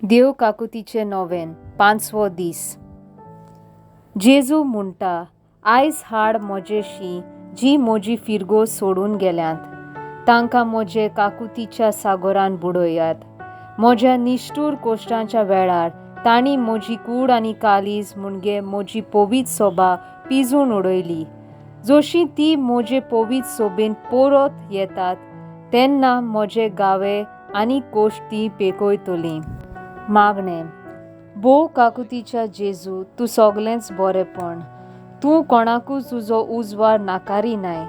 देव काकुतीचे नोवेन 5वो दीस. जेजू म्हणटा, आयज हाड म्हजेशी जी म्हजी फिरगो सोडून गेल्यांत तांकां म्हजे काकुतीच्या सागोरान बुडोयात. म्हज्या निश्ठूर कोश्टांच्या वेळार तांणी म्हजी कूड आनी कालीज मुणगे म्हजी पोवीत सोबा पिजून उडयली. जशी ती म्हजे पोवीत सोबेन परत येतात तेन्ना म्हजे गावे आनी कोश्ट ती पेकयतली. मागणें. भोव काकुतीच्या जेजू, तूं सोगलेंच बरेंपण. तूं कोणाकूच तुजो उजवाड नाकारिनाय.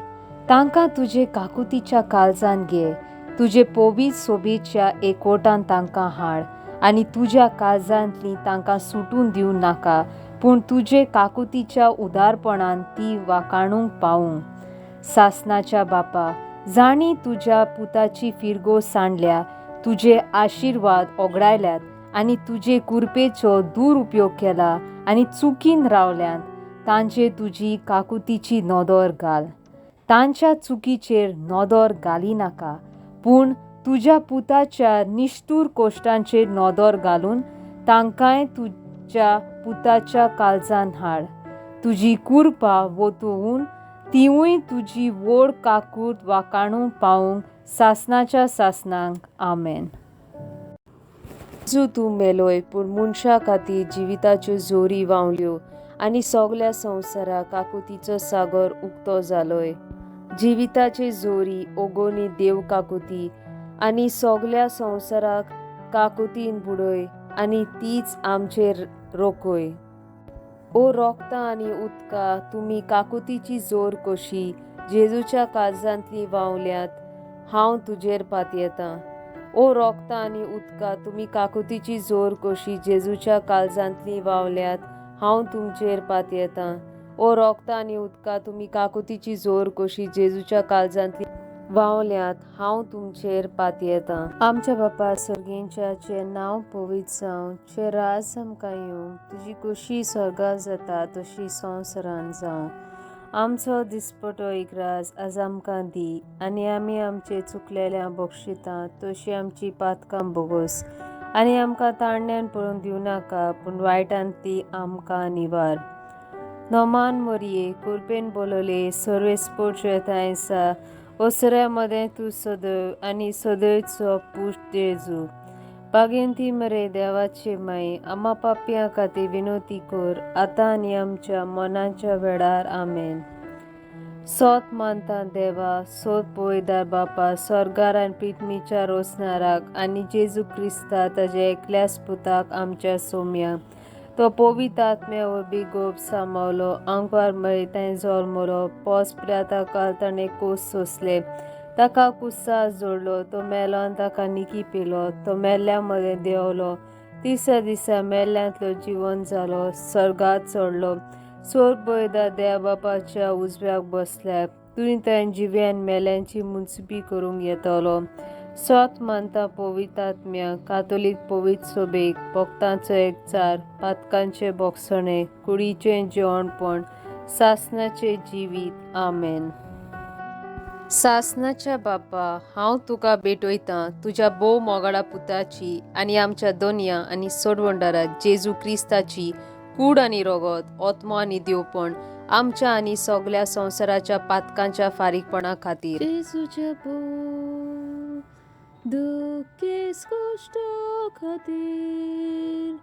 तांकां तुजे काकुतीच्या काळजान घे. तुजे पोवीत सोबेच्या एकवटान तांकां हाड आनी तुज्या काळजांतली तांकां सुटून दिवं नाका, पूण तुजे काकुतीच्या उदारपणान ती वाखाणूंक पावूं. सासणाच्या बापा, जाणी तुज्या पुताची फिरगो सांडल्या, तुजे आशिर्वाद ओगडायल्यात आनी तुजे कुरपेचो दुरुपयोग केला आनी चुकीन रावल्यांत, तांचेर तुजी काकुतीची नदर घाल. तांच्या चुकीचेर नदर घालिनाका, पूण तुज्या पुताच्या निश्ठूर कोश्टांचेर नदर घालून तांकांय तुज्या पुताच्या काळजान हाड. तुजी कुरपा वतून तिवूय तुजी व्हड काकूट वाखाणूंक पावूंक सासणाच्या सासणांक. आमेन. जेजू, तूं मेलोय, पूण मनशा खातीर जिविताच्यो जोरी व्हांवल्यो आनी सोगल्या संवसाराक काकुतीचो सागोर उक्तो जालोय. जिविताचे जोरी ओगोनी देव काकुती आनी सोगल्या संवसाराक काकुतीन बुडय आनी तीच आमचेर रोखय. ओ रोगतां आनी उदका, तुमी काकुतीची जोर कशी जेजूच्या काळजांतली व्हांवल्यात, हांव तुजेर पातयेतां. ओ रोगतां आनी उदका, तुमी काकुतीची जोर कशी जेजूच्या काळजांतली व्हांवल्यात, हांव तुमचेर पातयेतां. ओ रोगतां आनी उदका, तुमी काकुतीची जोर कशी जेजूच्या काळजांतली व्हांवल्यात, हांव तुमचेर पातयेतां. आमच्या बापा सर्गेंच्या, चे नांव पवित्र जावं, चे राज आमकां येवं, तुजी कुशी स्वर्गांत जाता तशी संवसारान जावं. आमचो दिसपटो एकराज आज आमकां दी, आनी आमी आमचे चुकलेल्यांक बक्षितां तशी आमची पातकां बोगोस, आनी आमकां ताळण्यान पडूंक दिवनाका, पूण वायटांतली आमकां निवार. नोमान मोरये, कुरपेन बोलोले, सर्वेस्पोर्च येतायसा, ओसऱ्या मदें तूं सदैव आनी सदैवचो पुश्ट जेजू. पागेंती मरे देवाचे माई, आमा पापियां खातीर विनोती कर, आतां आनी आमच्या मनाच्या वेळार. आमेन. सोत मानता देवा, सोत पळयदार बापा, स्वर्गार आनी पृथ्वीच्या रोसणाराक आनी जेजू क्रिस्ता ताजे एकल्याच पुताक आमच्या सोम्या. तो पवित्र आत्म्या वरवीं गोप सांबावलो, आंकवार मरे ताणें जल्मलो, पोस पिलाता काल ताणें कोस सोंसले, ताका कुस्सार जोडलो, तो मेलो आनी ताका निकी पेलो, तो मेल्ल्या मदें देंवलो, तिसऱ्या दिसा मेल्ल्यांतलो जिवंत जालो, स्वर्गांत चडलो, स्वर्ग पळयदार देवा बापाच्या उजव्याक बसल्यार, तुयें ताणें जिव्यान मेल्ल्यांची मुनसिपी करूंक येतलो. सोत मानता पवित्र आत्म्या, कातोलीक पवित्र सोबेक, भक्तांचो एकचार, पातकांचे बोगसणे, कुडीचें जेवणपण, सासणाचें जिवीत. आमेन. सासणाच्या बापा, हांव तुका भेटयतां तुज्या बोव मोगाळा पुताची आनी आमच्या दोनया आनी सोडवंडाराक जेजू क्रिस्ताची कूड आनी रोगत, ओत्मो आनी दिवपण आमच्या आनी सोगल्या संवसाराच्या पातकांच्या फारीकपणा खातीर. जेजूच्या बोव दुखेस कोश्टा खातीर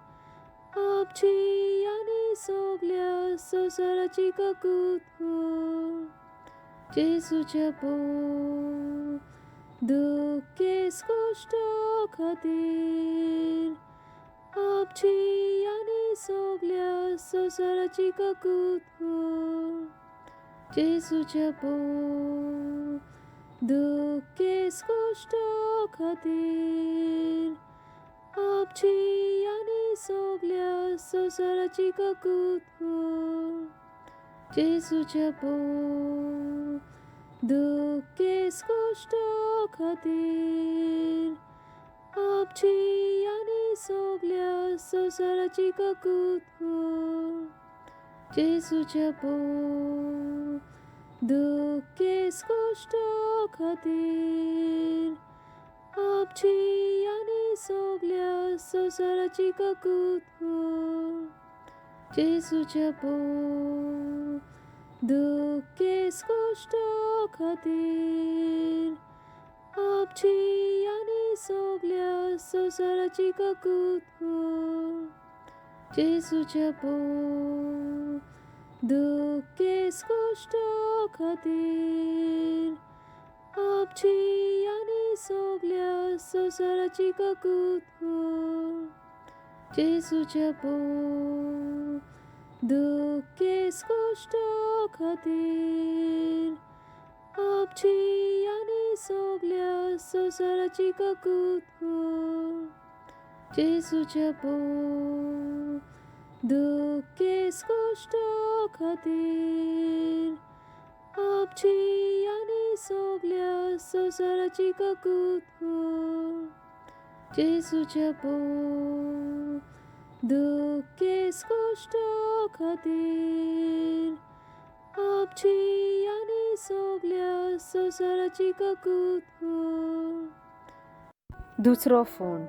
आमची आनी सोगल्या संवसाराची काकूत कर. जेजूच्या बोव दुखेस कोश्टा खातीर आमची आनी सोगल्या संवसाराची काकूत कर. जेजूच्या बोव दुखेस कोश्टा खातीर आमची आनी सोगल्या संवसाराची काकूत कर. जेजूच्या बोव दुखेस कोश्टा खातीर आमची आनी सोगल्या संवसाराची काकूत कर. जेजूच्या बोव दुखेस कोश्टा खातीर आपची आणि सगळ्या संसाराची काकूत कर. जेजूच्या पोर दुःखेस कष्ट खातीर आपची आणि सगळ्या संसाराची काकूत कर. जेजूच्या पोर दुःखेस कष्ट खातीर आपची आणि सगळ्या संसाराची काकूत कर. जेजूच्या पोर दुःखेस कष्ट खातीर आपची आणि सगळ्या संसाराची काकूत कर. जेजूच्या पोर दुःखेस कष्ट खातीर आपची आणि सगळ्या संसाराची काकूत कर. जेजूच्या पोर दुःखेस कष्ट खातीर आपची आणि सगळ्या संसाराची काकूत कर. दुसरो फोंड.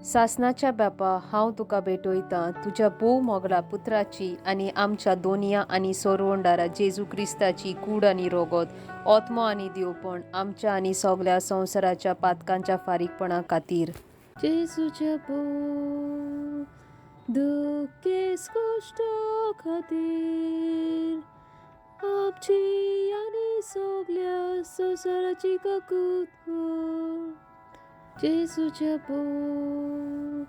सासणाच्या बापा, हांव तुका भेटयतां तुज्या भोव मोगला पुत्राची आनी आमच्या दोनया आनी सोरवंडारा जेजू क्रिस्ताची कूड आनी रोगत ओत्मो आनी दिवपण आमच्या आनी सगळ्या संवसाराच्या पातकांच्या फारीकपणा खातीर. जेजूच्या पोर दुःखेस कष्ट खातीर आपची आणि सगळ्या संसाराची काकूत कर. जेजूच्या पोर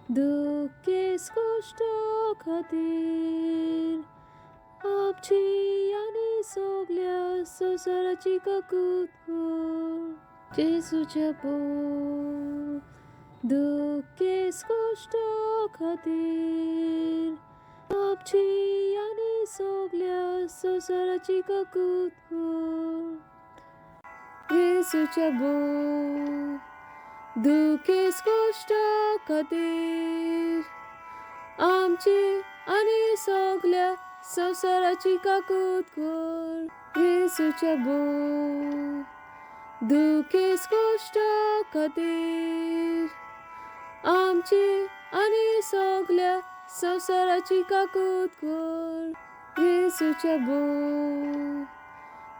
दुःखेस कष्ट खातीर आपची आणि सगळ्या संसाराची काकूत कर. जेजूच्या पोर दुःखेस कष्ट खातीर आपची आणि सगळ्या संसाराची काकूत कर. जेजूच्या पोर दुःखेस कष्ट खातीर आमची आणि सगळ्या संसाराची काकूत कर. जेजूच्या पोर दुःखेस कष्ट खातीर आमची आणि सगळ्या संसाराची काकूत कर. जेजूच्या पोर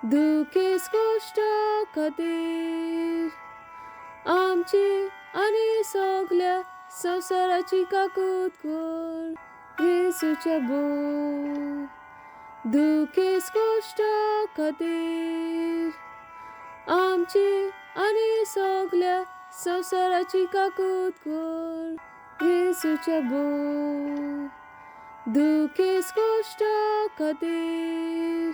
दुःखेस कष्ट खातीर आमची आणि सगळ्या संसाराची काकूत कर. जेजूच्या पोर दुःखेस कष्ट खातीर आमची आणि सगळ्या संसाराची काकूत कर. जेजूच्या पोर दुःखेस कष्ट खातीर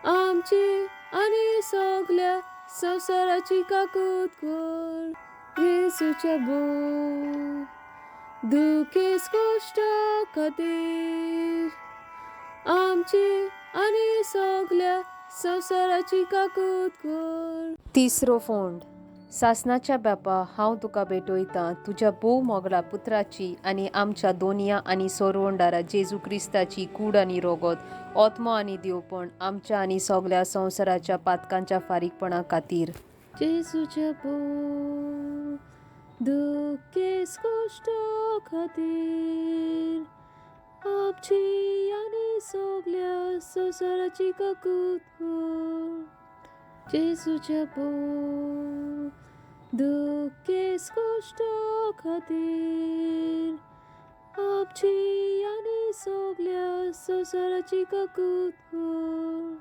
आमची आणि सगळ्या संसाराची काकूत कर. जेजूच्या पोर दुःखेस कष्ट खातीर आमची आणि सगळ्या संसाराची काकूत कर. तिसरो फोंड. सासणाच्या बापा, हांव तुका भेटयतां तुज्या भोव मोगला पुत्राची आनी आमच्या दोनया आनी सोरवंडारा जेजू क्रिस्ताची कूड आनी रोगत ओत्मो आनी दिवपण आमच्या आनी सगळ्या संवसाराच्या पातकांच्या फारीकपणा खातीर. जेजूच्या पोर दुःखेस कष्ट खातीर आपची आणि सगळ्या संसाराची काकूत कर. जेजूच्या पोर दुःखेस कष्ट खातीर आपची आणि सगळ्या संसाराची काकूत कर.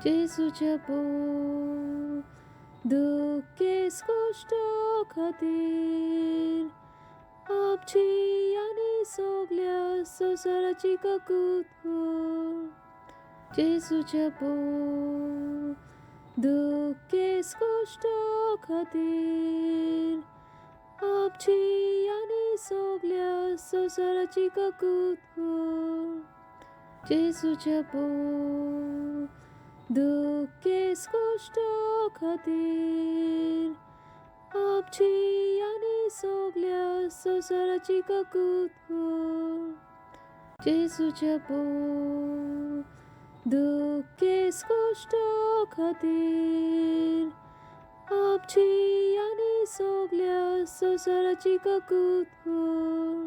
जेजूच्या पोर दुःखेस कष्ट खातीर आपची आणि सगळ्या संसाराची काकूत कर. जेजूच्या पोर दुःखेस कष्ट खातीर आपची आणि सगळ्या संसाराची काकूत कर. जेजूच्या पोर दुःखेस कष्ट खातीर आपची आणि सगळ्या संसाराची काकूत कर. जेजूच्या पोर दुःखेस कष्ट खातीर आपची आणि सगळ्या संसाराची काकूत हो.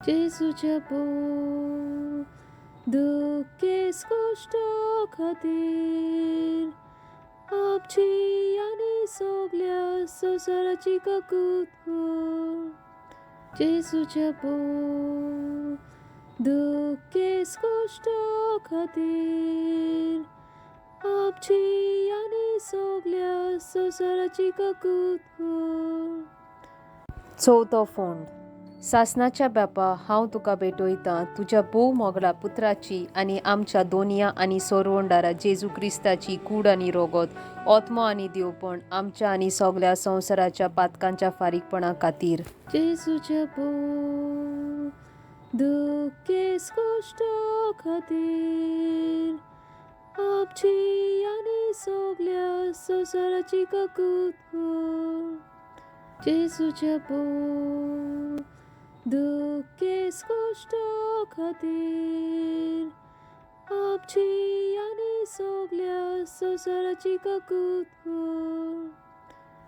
जेसूच्या पोर दुःखेस कष्ट खातीर आपची आणि सगळ्या संसाराची काकूत हो. जेसूच्या पोर दुःखेस कष्ट खातीर आपची आणि सगळ्या संसाराची काकूत हो. चवथो फोंड. सासणाच्या बापा, हांव तुका भेटयतां तुज्या भोव मोगला पुत्राची आनी आमच्या दोनया आनी सोरवंडारा जेजू क्रिस्ताची कूड आनी रोगत, ओत्मा आनी देवपण आमच्या आनी सगळ्या संवसाराच्या पातकांच्या फारीकपणा खातीर. जेजूच्या भोव दुःखेस कष्ट खातीर आपची आनी सगळ्या संवसाराची काकूत हो. जेसूच्या पोर दुःखेस कष्ट खातीर आपची आनी सगळ्या संवसाराची काकूत हो.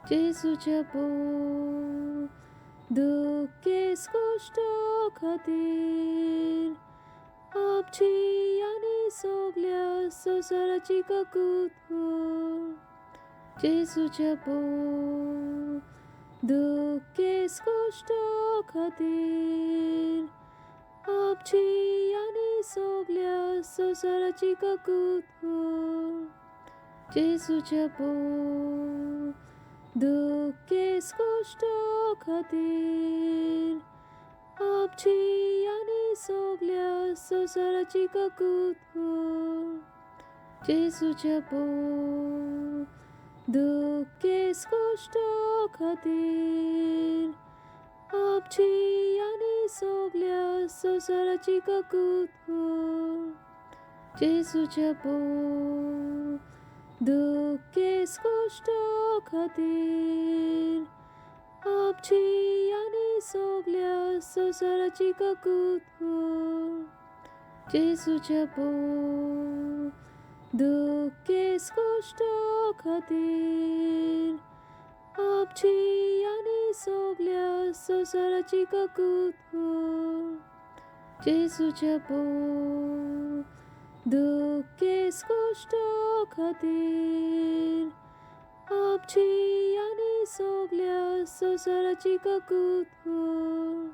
जेसूच्या पोर दुःखेस कष्ट खातीर आपची आनी सगळ्या संवसाराची काकूत हो. जेसूच्या पोर दुःखेस कष्ट खातीर आपची आनी सगळ्या संवसाराची काकूत हो. जेसूच्या पोर दुःखेस कष्ट खातीर आपची आनी सगळ्या संवसाराची काकूत हो. जेसूच्या पोर दुःखेस कष्ट खातीर आपची आनी सगळ्या संवसाराची काकूत हो. जेसूच्या पोर दुःखेस कष्ट खातीर आपची आनी सगळ्या संवसाराची काकूत हो. जेसूच्या पोर दुःखेस कष्ट खातीर आपची आनी सगळ्या संवसाराची काकूत हो. जेसूच्या पोर दुःखेस कष्ट खातीर आपची आनी सगळ्या संवसाराची काकूत हो.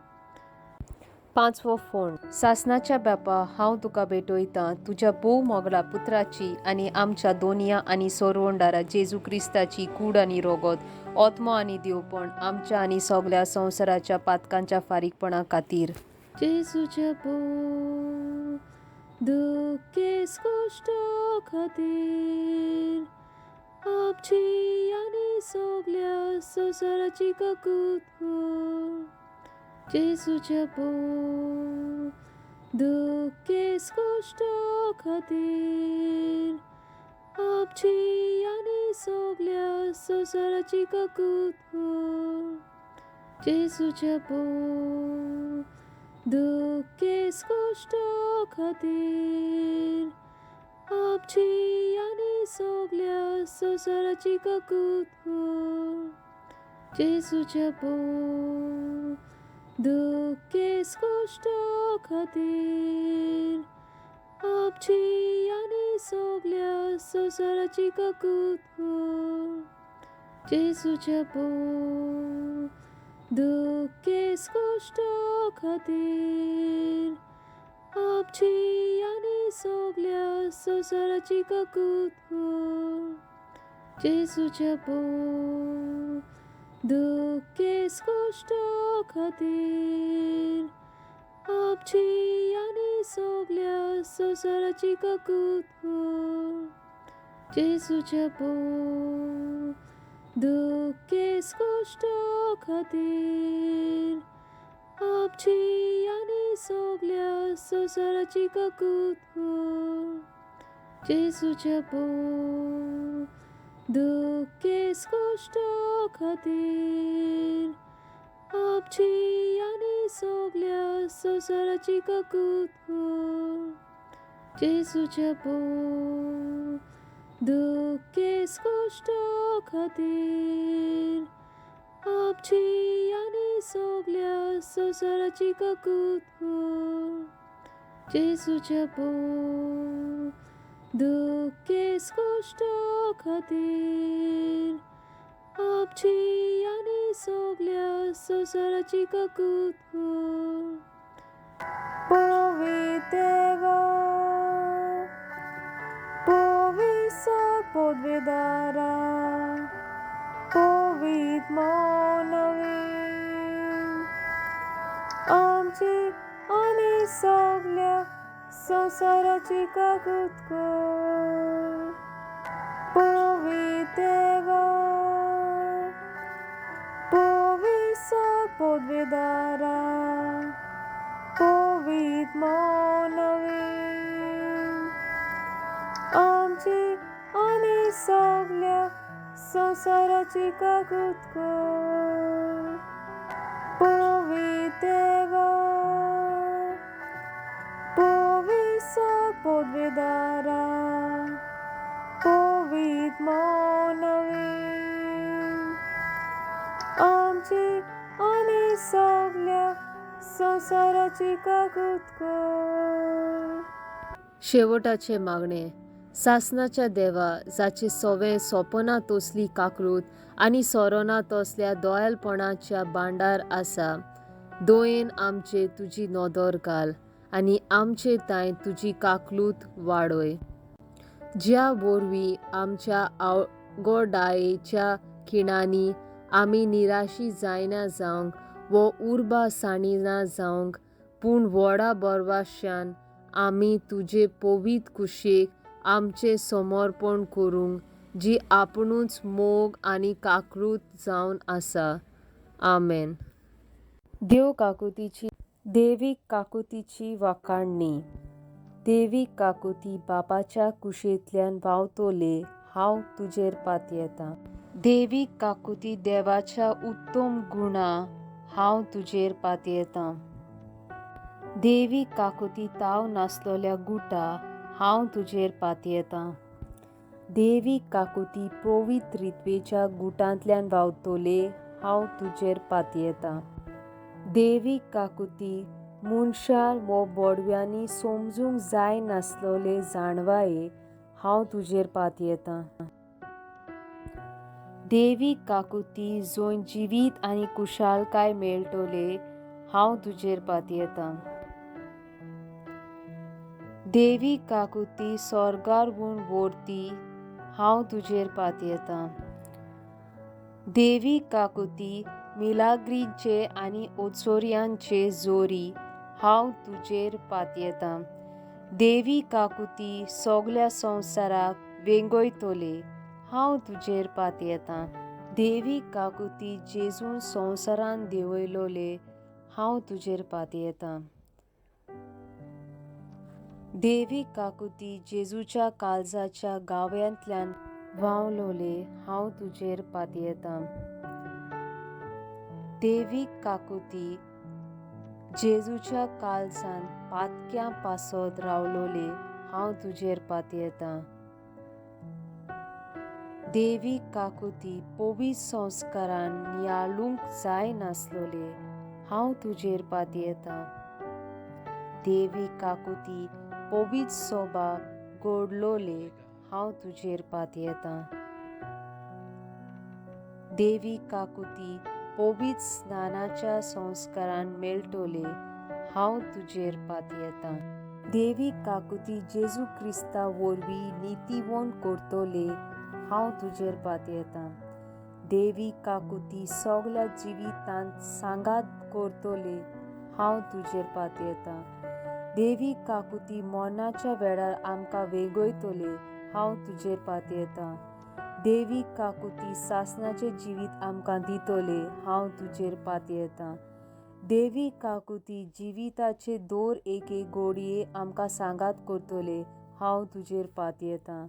पांचवो फोंड. सासणाच्या बापा, हांव तुका भेटयतां तुज्या भोव मोगला पुत्राची आनी आमच्या दोनया आनी सोरवंडारा जेजू क्रिस्ताची कूड आनी रोगत, ओत्मा आनी देवपण आमच्या आनी सगळ्या संवसाराच्या पातकांच्या फारीकपणा खातीर. जेसूच्या पोर दुःखेस कष्ट खातीर आपची आनी सगळ्या संवसाराची काकूत हो. जेसूच्या पोर दुःखेस कष्ट खातीर आपची आनी सगळ्या संवसाराची काकूत हो. जेसूच्या पोर दुःखेस कष्ट खातीर आपची आनी सगळ्या संवसाराची काकूत हो. जेसूच्या पोर दुःखेस कष्ट खातीर आपची आनी सगळ्या संवसाराची काकूत हो. जेसूच्या पोर दुःखेस कष्ट खातीर आपची आनी सगळ्या संवसाराची काकूत हो. जेसूच्या पोर दुःखेस कष्ट खातीर आपची आनी सगळ्या संवसाराची काकूत हो. जेसूच्या पोर दुःखेस कष्ट खातीर आपची आनी सगळ्या संवसाराची काकूत हो. जेसूच्या पोर दुःखेस कष्ट खातीर आपची आनी सगळ्या संवसाराची काकूत हो. जेसूच्या पोर दुःखेस कश्ट खातीर आपची आनी सगल्या संवसाराची काकूत कर. जेजूच्या पोव दुःखेस कश्ट खातीर आपची आनी सगल्या संवसाराची काकूत कर. पवित्र देवा, पवित्र पदवेदारा, पवित्र मानवी, आमची आनी सगल्या संवसाराची काकूत कर. पवित्र देवा, पवित्र पदवेदारा, पवित्र मानवी, आमची आनी सगल्या संवसाराची काकूत कर. पवित्र देवा, पवित्र पदवेदारा, पवित्र मानवी, आमची आनी सगल्या संवसाराची काकूत कर. शेवटाचे मागणे. सासनाच्या देवा, जाचे सोवे सोपना तोसली काकरूत आनी सोरोना तोसल्या दोयलपणाच्या भांडार आसा, दोयेन आमचे तुजी नोदर घाल आनी आमचे ताय तुजी काकलूत वाडोय. ज्या वरवीं आमच्या आवगोडायेच्या खिणांनी आमी निराशी जायना जावंक वो उर्बासाणी ना जावंक, पूण व्हडा बरवाश्यान आमी तुजे पवित्र कुशेक आमचे समर्पण करूंक, जी आपुणूच मोग आनी काकरूत जावन आसा. आमेन. देव काकुतीची देवीक काकुतीची वाखाणणी. देवीक काकुती बापाच्या कुशेंतल्यान व्हांवतोले, हांव तुजेर पातयेतां. देवीक काकुती देवाच्या उत्तम गुणां, हांव तुजेर पातयेतां. देवीक काकुती ताव नासलोल्या गुटा, हांव तुजेर पातयेतां. देवीक काकुती पवित्र रित्वेच्या गुटांतल्यान व्हांवतोले, हांव तुजेर पातयेतां. देवीक काकुती मनशां वो बोडव्यांनी समजूंक जाय नासलोले जाणवाये, हांव तुजेर पातयेतां. देवीक काकुती जंय जिवीत आनी कुशालकाय मेळटोले, हांव तुजेर पातयेतां. देवीक काकुती स्वर्गार म्हूण व्हरती, हांव तुजेर पातयेतां. देवीक काकुती मिलाग्रींचे आनी ओचोऱ्यांचे जोरी, हांव तुजेर पातयेतां. देवीक काकुती सगल्या संवसाराक वेंगयतोले, हांव तुजेर पातयेतां. देवीक काकुती जेजून संवसारान देंवयलोले, हांव तुजेर पातयेतां. देवीक काकुती जेजूच्या काळजाच्या गाव्यांतल्यान व्हांवलोले, हांव तुजेर पातयेतां. देवीक काकुती जेजूच्या काळजांत पातक्यां पासत रावलोले, हांव तुजेर पातयेतां. देवीक काकुती पवित्र संस्कारान नियाळूंक जाय नासलोले, हांव तुजेर पातयेतां. देवीक काकुती पवित्र सोबा घडलोले, हांव तुजेर पातयेतां. देवीक काकुती पवित्र स्नानाच्या संस्कारान मेळटोले, हांव तुजेर पातयेतां. देवीक काकुती जेजू क्रिस्ता वरवीं नितीवंत करतोले, हांव तुजेर पातयेतां. देवीक काकुती सगल्या जिवितांत सांगात करतोले, हांव तुजेर पातयेतां. देवीक काकुती मोर्नाच्या वेळार आमकां वेगयतोले, हांव तुजेर पातयेतां. देवीक काकुती सासणाचें जिवीत आमकां दितोले, हांव तुजेर पातयेतां. देवीक काकुती जिविताचे दर एके घडये आमकां सांगात करतोले, हांव तुजेर पातयेतां.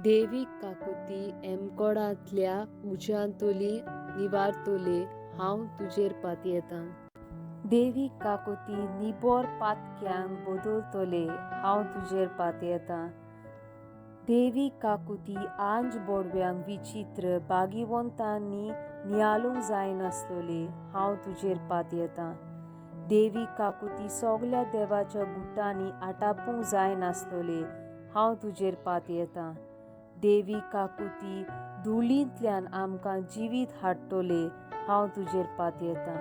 देवीक काकुती एमकोडांतल्या उज्यांतोली निवारतोले, हांव तुजेर पातयेतां. देवीक काकुती निबोर पातक्यांक बदलतोले, हांव तुजेर पातयेतां. देवी काकुती आंज बोडव्यांक विचित्र बागीवंतांनी नियाळूंक जायनासलोले हांव तुजेर पात येतां. देवी काकुती सगल्या देवाच्या गुटांनी आटापूंक जायनासलोले हांव तुजेर पात येतां. देवी काकुती धुळींतल्यान आमकां जिवीत हाडटोले हांव तुजेर पात येतां.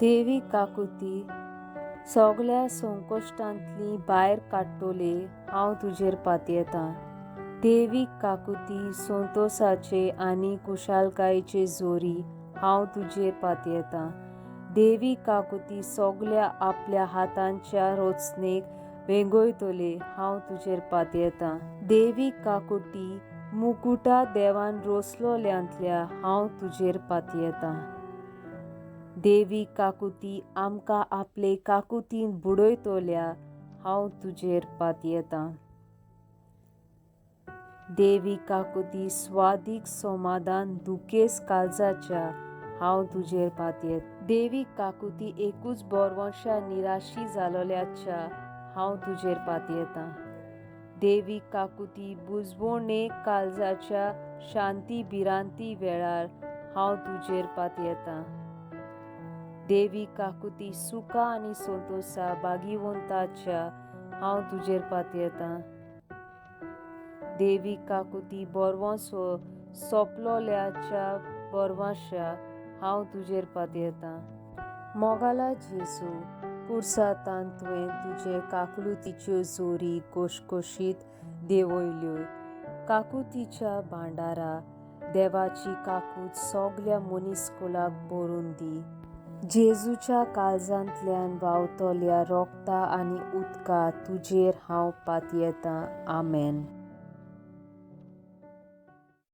देवी काकुती सगल्या संकश्टांतली भायर काडटोले हांव तुजेर पात येतां. देवी काकुती संतोसाचे आनी कुशालकायेचे जोरी हांव तुजेर पात येतां. देवी काकुती सगल्या आपल्या हातांच्या रोचणेक वेंगयतोले हांव तुजेर पात येतां. देवी काकुटी मुकुटा देवान रोसलोल्यांतल्या हांव तुजेर पात येतां. देवी काकुती आमकां आपले काकुतीन बुडयतोल्या हांव तुजेर पात येतां. देवी काकुती स्वादीक समाधान दुखेस काळजाच्या हांव तुजेर पात येतां. देवी काकुती एकूच बोरवंशा निराशी जालोल्याच्या हांव तुजेर पात येतां. देवी काकुती बुजवणेक काळजाच्या शांती भिरांती वेळार हांव तुजेर पात येतां. देवी काकुती सुखा आनी संतोसा बागीवंताच्या हांव तुजेर पात येतां. देवी काकुती बोरवंसो सोंपलोल्याच्या बोरवंशा हांव तुजेर पात येतां. मोगाला जेसू कुर्सातान तुवें तुजे काकुतीच्यो जोरी कोशकोशीत देंवयल्यो. काकुतीच्या भांडारा देवाची काकूट सगल्या मनीसकुलाक भरून दी. जेजूच्या काळजांतल्यान व्हांवतोल्या रोगता आनी उदका तुजेर हांव पात येतां. आमेन.